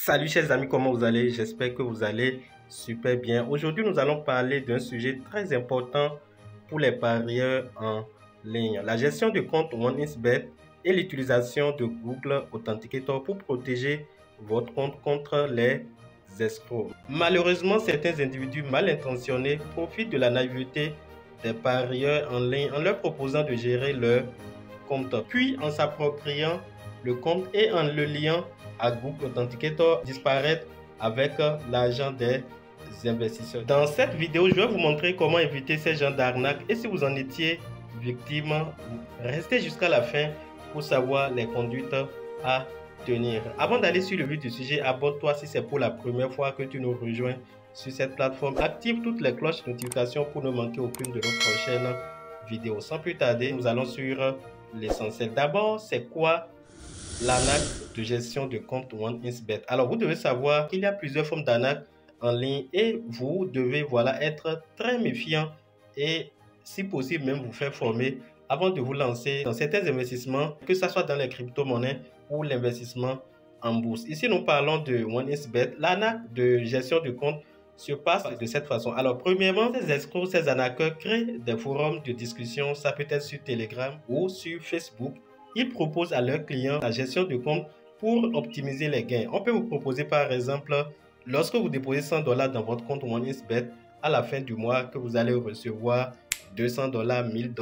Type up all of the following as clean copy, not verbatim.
Salut chers amis, comment vous allez? J'espère que vous allez super bien. Aujourd'hui, nous allons parler d'un sujet très important pour les parieurs en ligne. La gestion de compte OneXBet et l'utilisation de Google Authenticator pour protéger votre compte contre les escrocs. Malheureusement, certains individus mal intentionnés profitent de la naïveté des parieurs en ligne en leur proposant de gérer leur compte, puis en s'appropriant le compte et en le liant à Google Authenticator disparaître avec l'argent des investisseurs. Dans cette vidéo, je vais vous montrer comment éviter ces genres d'arnaques et si vous en étiez victime, restez jusqu'à la fin pour savoir les conduites à tenir. Avant d'aller sur le vif du sujet, abonne-toi si c'est pour la première fois que tu nous rejoins sur cette plateforme. Active toutes les cloches de notification pour ne manquer aucune de nos prochaines vidéos. Sans plus tarder, nous allons sur l'essentiel. D'abord, c'est quoi l'arnaque de gestion de compte OneXBet? Alors, vous devez savoir qu'il y a plusieurs formes d'arnaque en ligne et vous devez être très méfiant et si possible même vous faire former avant de vous lancer dans certains investissements, que ce soit dans les crypto-monnaies ou l'investissement en bourse. Ici, nous parlons de OneXBet. L'arnaque de gestion de compte se passe de cette façon. Alors, premièrement, ces escrocs, ces arnaqueurs créent des forums de discussion, ça peut être sur Telegram ou sur Facebook. Ils proposent à leurs clients la gestion de compte pour optimiser les gains. On peut vous proposer par exemple, lorsque vous déposez $100 dans votre compte OneXBet, à la fin du mois, que vous allez recevoir $200, $1000,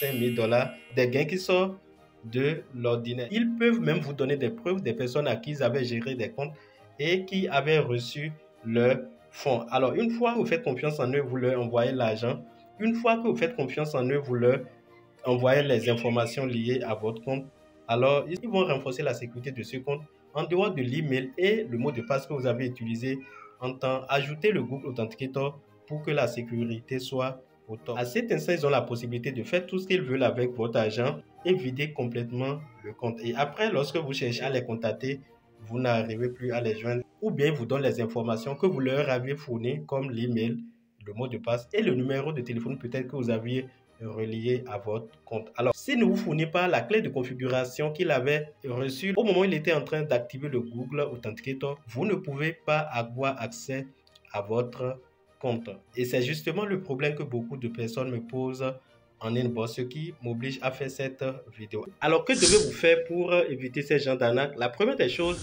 $5000, des gains qui sortent de l'ordinaire. Ils peuvent même vous donner des preuves des personnes à qui ils avaient géré des comptes et qui avaient reçu leurs fonds. Alors, une fois que vous faites confiance en eux, vous leur envoyez l'argent. Une fois que vous faites confiance en eux, vous leur envoyez les informations liées à votre compte. Alors, ils vont renforcer la sécurité de ce compte en dehors de l'email et le mot de passe que vous avez utilisé en temps. Ajoutez le Google Authenticator pour que la sécurité soit au top. À cet instant, ils ont la possibilité de faire tout ce qu'ils veulent avec votre argent et vider complètement le compte. Et après, lorsque vous cherchez à les contacter, vous n'arrivez plus à les joindre. Ou bien, ils vous donnent les informations que vous leur avez fournies, comme l'email, le mot de passe et le numéro de téléphone peut-être que vous aviez relié à votre compte. Alors, s'il ne vous fournit pas la clé de configuration qu'il avait reçue au moment où il était en train d'activer le Google Authenticator, vous ne pouvez pas avoir accès à votre compte. Et c'est justement le problème que beaucoup de personnes me posent en inbox, ce qui m'oblige à faire cette vidéo. Alors, que devez-vous faire pour éviter ces genres d'arnaques? La première des choses,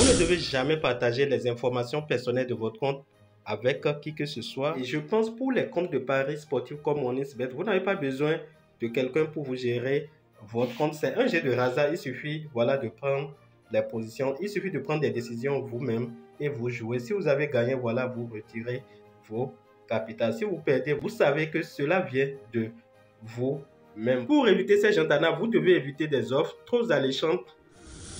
vous ne devez jamais partager les informations personnelles de votre compte avec qui que ce soit. Et je pense pour les comptes de paris sportifs comme OneXBet, vous n'avez pas besoin de quelqu'un pour vous gérer votre compte. C'est un jeu de hasard. Il suffit de prendre les positions. Il suffit de prendre des décisions vous-même et vous jouez. Si vous avez gagné, vous retirez vos capitales. Si vous perdez, vous savez que cela vient de vous-même. Pour éviter ces gens d'arnaques, vous devez éviter des offres trop alléchantes,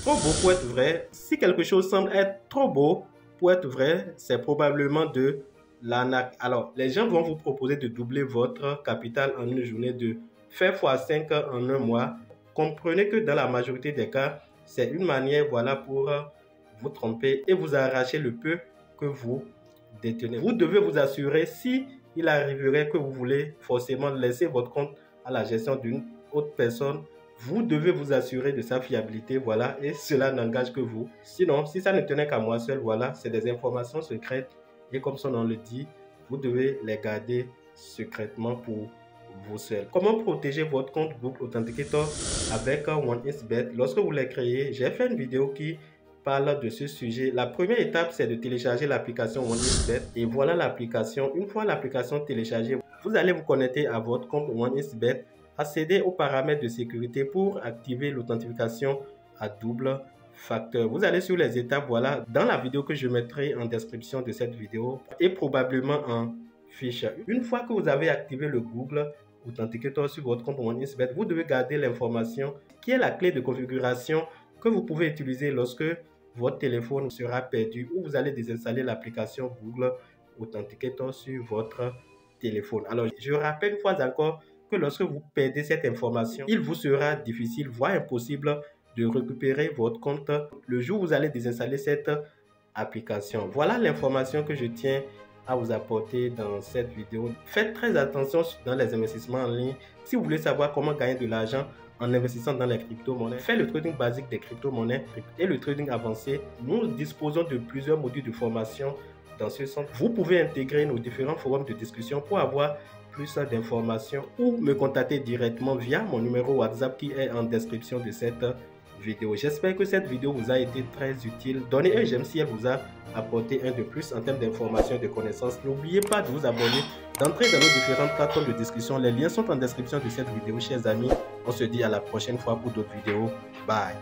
trop beau pour être vrai. Si quelque chose semble être trop beau pour être vrai, c'est probablement de l'arnaque. Alors, les gens vont vous proposer de doubler votre capital en une journée, de faire x5 en un mois. Comprenez que dans la majorité des cas, c'est une manière pour vous tromper et vous arracher le peu que vous détenez. Vous devez vous assurer, si il arriverait que vous voulez forcément laisser votre compte à la gestion d'une autre personne, vous devez vous assurer de sa fiabilité, et cela n'engage que vous. Sinon, si ça ne tenait qu'à moi seul, c'est des informations secrètes et comme son nom le dit, vous devez les garder secrètement pour vous seul. Comment protéger votre compte Google Authenticator avec OneXBet? Lorsque vous les créez, j'ai fait une vidéo qui parle de ce sujet. La première étape, c'est de télécharger l'application OneXBet et voilà l'application. Une fois l'application téléchargée, vous allez vous connecter à votre compte OneXBet, accéder aux paramètres de sécurité pour activer l'authentification à double facteur. Vous allez sur les étapes, dans la vidéo que je mettrai en description de cette vidéo et probablement en fiche. Une fois que vous avez activé le Google Authenticator sur votre compte OneXBet, vous devez garder l'information qui est la clé de configuration que vous pouvez utiliser lorsque votre téléphone sera perdu ou vous allez désinstaller l'application Google Authenticator sur votre téléphone. Alors, je rappelle une fois encore que lorsque vous perdez cette information, il vous sera difficile, voire impossible de récupérer votre compte le jour où vous allez désinstaller cette application. Voilà l'information que je tiens à vous apporter dans cette vidéo. Faites très attention dans les investissements en ligne. Si vous voulez savoir comment gagner de l'argent en investissant dans les crypto-monnaies. Faire le trading basique des crypto-monnaies et le trading avancé, nous disposons de plusieurs modules de formation dans ce sens. Vous pouvez intégrer nos différents forums de discussion pour avoir plus d'informations ou me contacter directement via mon numéro WhatsApp qui est en description de cette vidéo. J'espère que cette vidéo vous a été très utile. Donnez un j'aime si elle vous a apporté un de plus en termes d'informations et de connaissances. N'oubliez pas de vous abonner, d'entrer dans nos différentes plateformes de discussion. Les liens sont en description de cette vidéo, chers amis. On se dit à la prochaine fois pour d'autres vidéos. Bye.